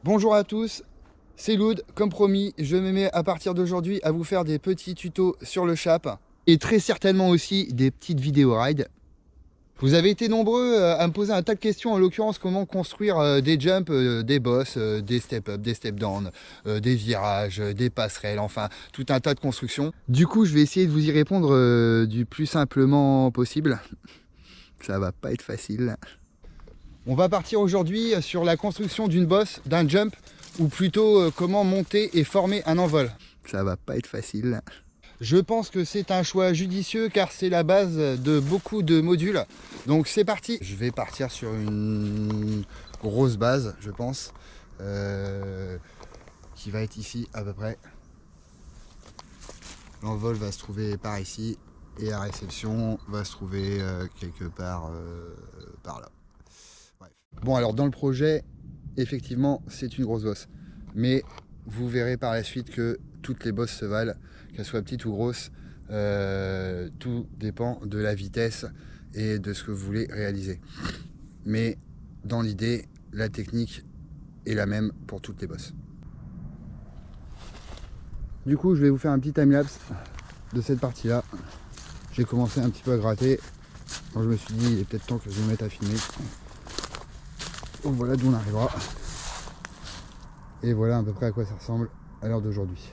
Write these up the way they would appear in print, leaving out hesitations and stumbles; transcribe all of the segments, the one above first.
Bonjour à tous, c'est Loud. Comme promis, je me mets à partir d'aujourd'hui à vous faire des petits tutos sur le Chap et très certainement aussi des petites vidéos rides. Vous avez été nombreux à me poser un tas de questions, en l'occurrence comment construire des jumps, des bosses, des step-up, des step-down, des virages, des passerelles, enfin tout un tas de constructions. Du coup, je vais essayer de vous y répondre du plus simplement possible. Ça va pas être facile. On va partir aujourd'hui sur la construction d'une bosse, d'un jump, ou plutôt comment monter et former un envol. Ça va pas être facile. Je pense que c'est un choix judicieux car c'est la base de beaucoup de modules. Donc c'est parti. Je vais partir sur une grosse base, je pense, qui va être ici à peu près. L'envol va se trouver par ici et la réception va se trouver quelque part par là. Bref. Bon, alors dans le projet, effectivement, c'est une grosse bosse. Mais vous verrez par la suite que toutes les bosses se valent, qu'elles soient petites ou grosses. Tout dépend de la vitesse et de ce que vous voulez réaliser. Mais dans l'idée, la technique est la même pour toutes les bosses. Du coup, je vais vous faire un petit timelapse de cette partie-là. J'ai commencé un petit peu à gratter. Donc je me suis dit, il est peut-être temps que je me mette à filmer. Donc voilà d'où on arrivera. Et voilà à peu près à quoi ça ressemble à l'heure d'aujourd'hui.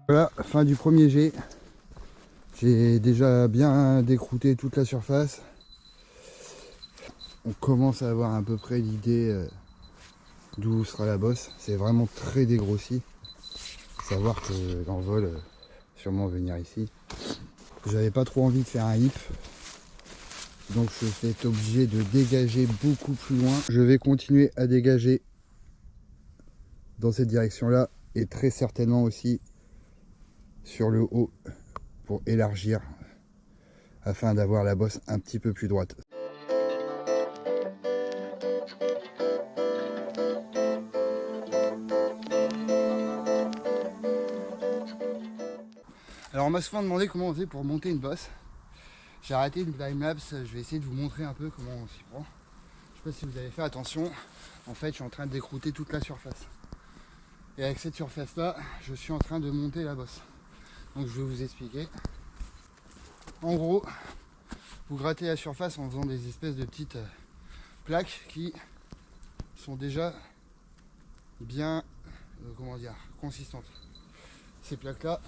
Voilà, fin du premier jet. J'ai déjà bien décrouté toute la surface. On commence à avoir à peu près l'idée d'où sera la bosse. C'est vraiment très dégrossi. Faut savoir que l'envol sûrement venir ici. J'avais pas trop envie de faire un hip. Donc je vais être obligé de dégager beaucoup plus loin. Je vais continuer à dégager dans cette direction-là et très certainement aussi sur le haut pour élargir afin d'avoir la bosse un petit peu plus droite. Alors on m'a souvent demandé comment on faisait pour monter une bosse. J'ai arrêté une timelapse, je vais essayer de vous montrer un peu comment on s'y prend. Je sais pas si vous avez fait attention, en fait je suis en train de décrouter toute la surface. Et avec cette surface là, je suis en train de monter la bosse. Donc je vais vous expliquer. En gros, vous grattez la surface en faisant des espèces de petites plaques qui sont déjà bien, comment dire, consistantes. Ces plaques là,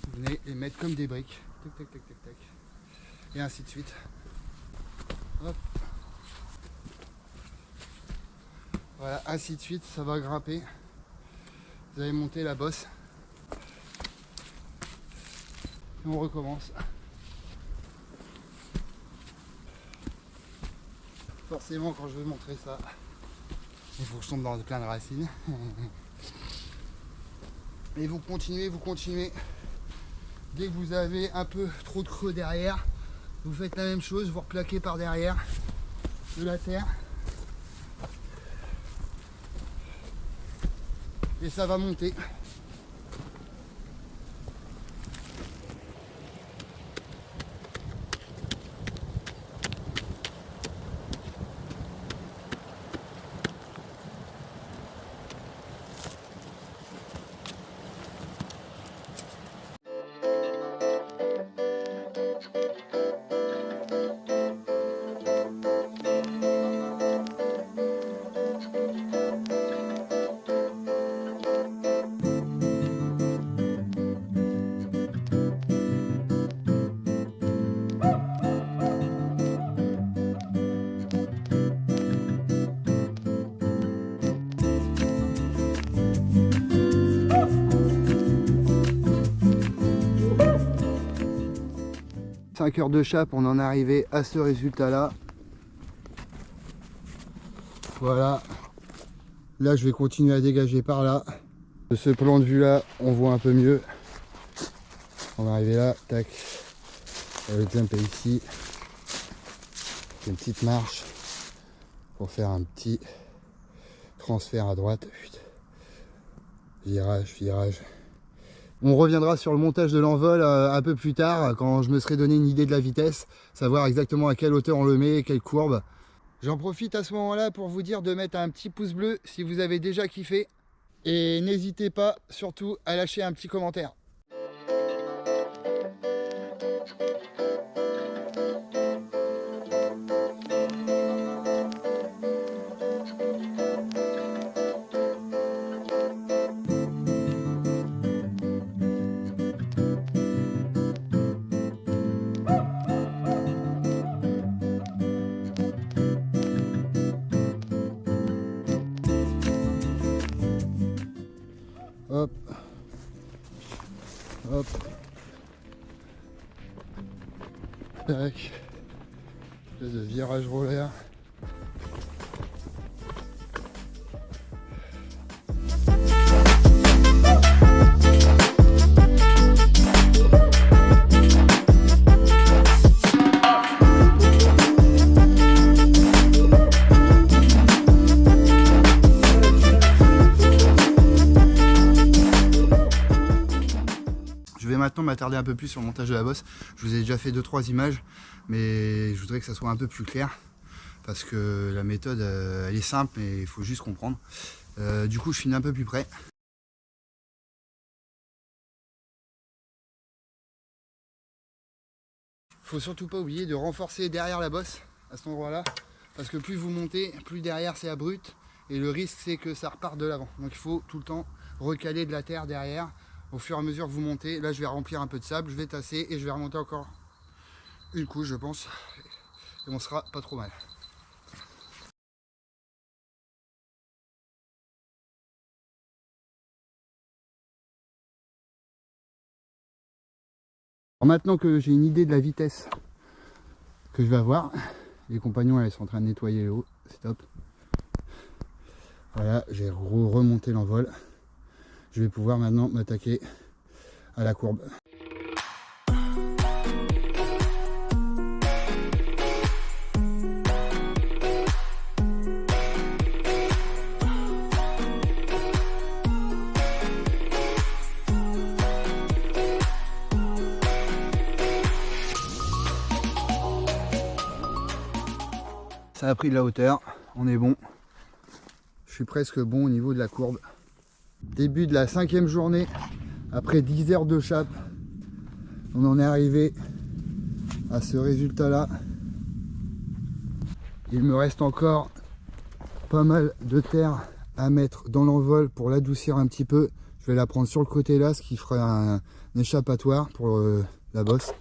vous venez les mettre comme des briques. Tac, tac, tac, tac, tac. Et ainsi de suite. Hop. Voilà, ainsi de suite, ça va grimper. Vous allez monter la bosse. Et on recommence. Forcément, quand je vais montrer ça, il faut que je tombe dans plein de racines. Et vous continuez, vous continuez. Dès que vous avez un peu trop de creux derrière, vous faites la même chose, vous replaquez par derrière de la terre. Et ça va monter. « 5 heures de chape, on en est arrivé à ce résultat-là. Voilà. Là, je vais continuer à dégager par là. De ce plan de vue-là, on voit un peu mieux. On va arriver là, tac. Le jump est ici. C'est une petite marche. pour faire un petit transfert à droite. Virage, virage. On reviendra sur le montage de l'envol un peu plus tard, quand je me serai donné une idée de la vitesse, savoir exactement à quelle hauteur on le met, quelle courbe. J'en profite à ce moment-là pour vous dire de mettre un petit pouce bleu si vous avez déjà kiffé. Et n'hésitez pas surtout à lâcher un petit commentaire. Hop, hop, tac, espèce de virage roller. Je vais maintenant m'attarder un peu plus sur le montage de la bosse. Je vous ai déjà fait 2-3 images, mais je voudrais que ça soit un peu plus clair parce que la méthode elle est simple, mais il faut juste comprendre. Du coup, je finis un peu plus près. Faut surtout pas oublier de renforcer derrière la bosse à cet endroit-là, parce que plus vous montez, plus derrière c'est abrupt et le risque c'est que ça reparte de l'avant. Donc il faut tout le temps recaler de la terre derrière. Au fur et à mesure que vous montez, là je vais remplir un peu de sable, je vais tasser et je vais remonter encore une couche, je pense, et on sera pas trop mal. Alors maintenant que j'ai une idée de la vitesse que je vais avoir, les compagnons ils sont en train de nettoyer le haut, c'est top. Voilà, j'ai remonté l'envol. Je vais pouvoir maintenant m'attaquer à la courbe. Ça a pris de la hauteur, on est bon. Je suis presque bon au niveau de la courbe. Début de la 5e journée, après 10 heures de chape, on en est arrivé à ce résultat là. Il me reste encore pas mal de terre à mettre dans l'envol pour l'adoucir un petit peu. Je vais la prendre sur le côté là, ce qui fera un échappatoire pour la bosse.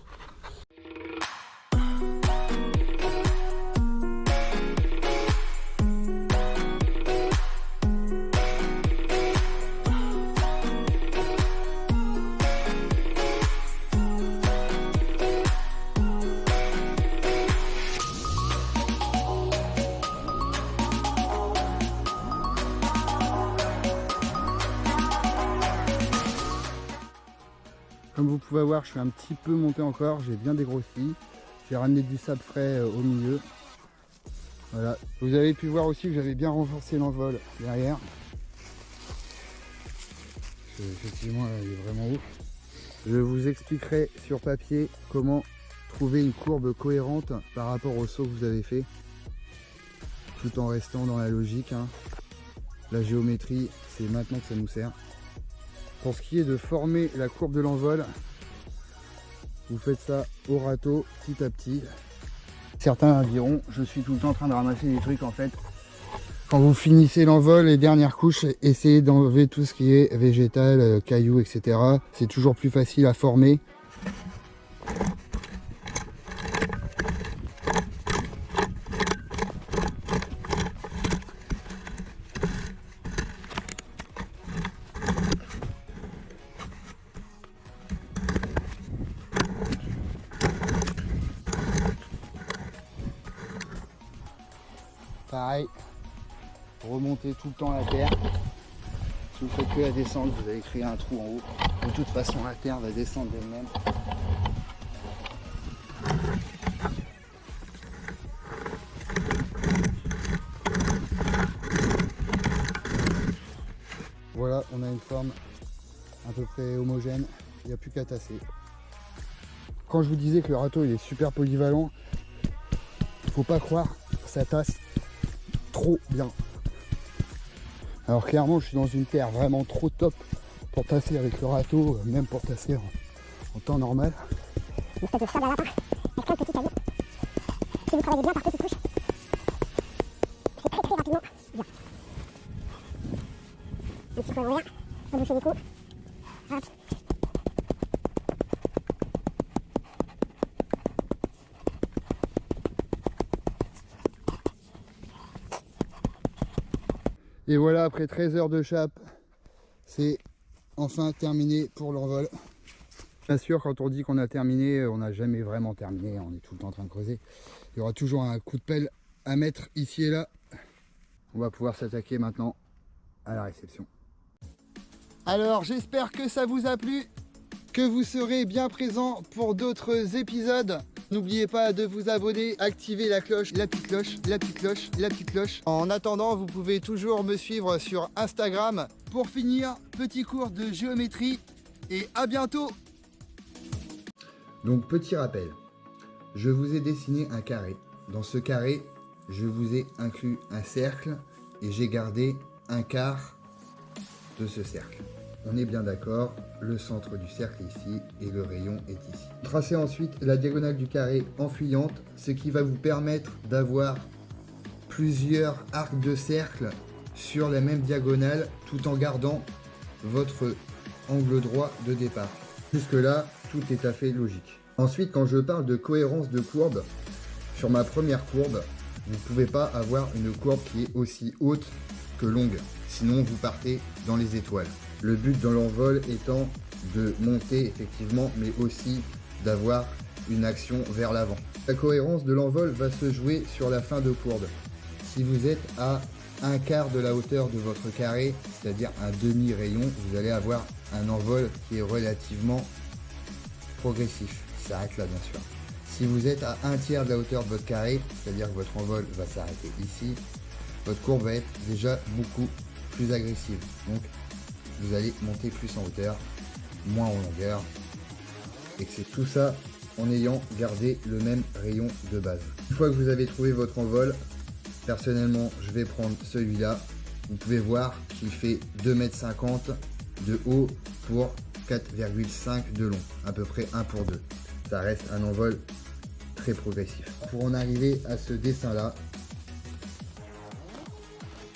Comme vous pouvez voir, je suis un petit peu monté encore, j'ai bien dégrossi. J'ai ramené du sable frais au milieu. Voilà. Vous avez pu voir aussi que j'avais bien renforcé l'envol derrière. Effectivement, il est vraiment haut. Je vous expliquerai sur papier comment trouver une courbe cohérente par rapport au saut que vous avez fait, tout en restant dans la logique. La géométrie, c'est maintenant que ça nous sert. Pour ce qui est de former la courbe de l'envol, vous faites ça au râteau, petit à petit. Certains diront, je suis tout le temps en train de ramasser des trucs en fait. Quand vous finissez l'envol, les dernières couches, essayez d'enlever tout ce qui est végétal, cailloux, etc. C'est toujours plus facile à former. Pareil, remontez tout le temps la terre. Si vous faites que la descente, vous allez créer un trou en haut. De toute façon, la terre va descendre d'elle-même. voilà, on a une forme à peu près homogène, il n'y a plus qu'à tasser. Quand je vous disais que le râteau il est super polyvalent, faut pas croire, ça tasse trop bien. Alors clairement je suis dans une terre vraiment trop top pour tasser avec le râteau, même pour tasser en temps normal. Une espèce de sable à lapin, avec plein de petits cailloux. Si vous travaillez bien par petites couches, c'est très rapidement bien. Un petit peu ouvert, reboucher les coups. Hop. Et voilà, après 13 heures de chape, c'est enfin terminé pour l'envol. Bien sûr, quand on dit qu'on a terminé, on n'a jamais vraiment terminé, on est tout le temps en train de creuser. Il y aura toujours un coup de pelle à mettre ici et là. On va pouvoir s'attaquer maintenant à la réception. Alors, j'espère que ça vous a plu, que vous serez bien présents pour d'autres épisodes. N'oubliez pas de vous abonner, activer la cloche, la petite cloche, la petite cloche, la petite cloche. En attendant, vous pouvez toujours me suivre sur Instagram. Pour finir, petit cours de géométrie et à bientôt. Donc petit rappel, je vous ai dessiné un carré. Dans ce carré, je vous ai inclus un cercle et j'ai gardé un quart de ce cercle. On est bien d'accord, le centre du cercle est ici et le rayon est ici. Tracez ensuite la diagonale du carré en fuyante, ce qui va vous permettre d'avoir plusieurs arcs de cercle sur la même diagonale tout en gardant votre angle droit de départ. Jusque là, tout est à fait logique. Ensuite, quand je parle de cohérence de courbe, sur ma première courbe, vous ne pouvez pas avoir une courbe qui est aussi haute que longue, sinon vous partez dans les étoiles. Le but dans l'envol étant de monter effectivement, mais aussi d'avoir une action vers l'avant. La cohérence de l'envol va se jouer sur la fin de courbe. Si vous êtes à un quart de la hauteur de votre carré, c'est-à-dire un demi-rayon, vous allez avoir un envol qui est relativement progressif. Il s'arrête là bien sûr. Si vous êtes à un tiers de la hauteur de votre carré, c'est-à-dire que votre envol va s'arrêter ici, votre courbe va être déjà beaucoup plus agressive. Donc vous allez monter plus en hauteur, moins en longueur, et que c'est tout ça en ayant gardé le même rayon de base. Une fois que vous avez trouvé votre envol, personnellement je vais prendre celui-là. Vous pouvez voir qu'il fait 2,50 m de haut pour 4,5 de long, à peu près 1 pour 2. Ça reste un envol très progressif. Pour en arriver à ce dessin là,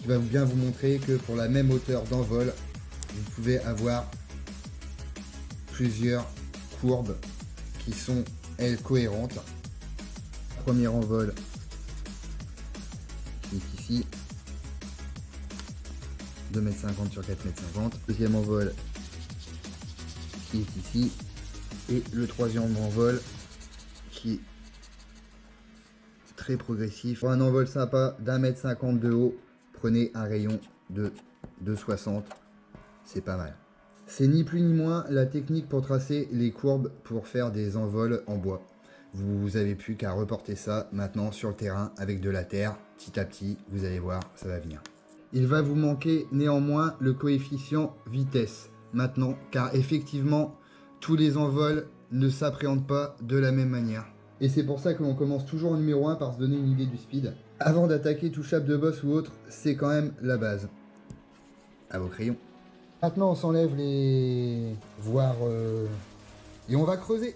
je vais bien vous montrer que pour la même hauteur d'envol, vous pouvez avoir plusieurs courbes qui sont elles cohérentes. Premier envol qui est ici, 2,50 m sur 4,50 m. Deuxième envol qui est ici. Et le troisième envol qui est très progressif. Pour un envol sympa d'1,50 m de haut, prenez un rayon de 2,60 m. C'est pas mal. C'est ni plus ni moins la technique pour tracer les courbes pour faire des envols en bois. Vous avez plus qu'à reporter ça maintenant sur le terrain avec de la terre. Petit à petit, vous allez voir, ça va venir. Il va vous manquer néanmoins le coefficient vitesse maintenant, car effectivement, tous les envols ne s'appréhendent pas de la même manière. Et c'est pour ça que l'on commence toujours au numéro 1 par se donner une idée du speed. Avant d'attaquer tout chape de boss ou autre, c'est quand même la base. À vos crayons. Maintenant on s'enlève les... et on va creuser.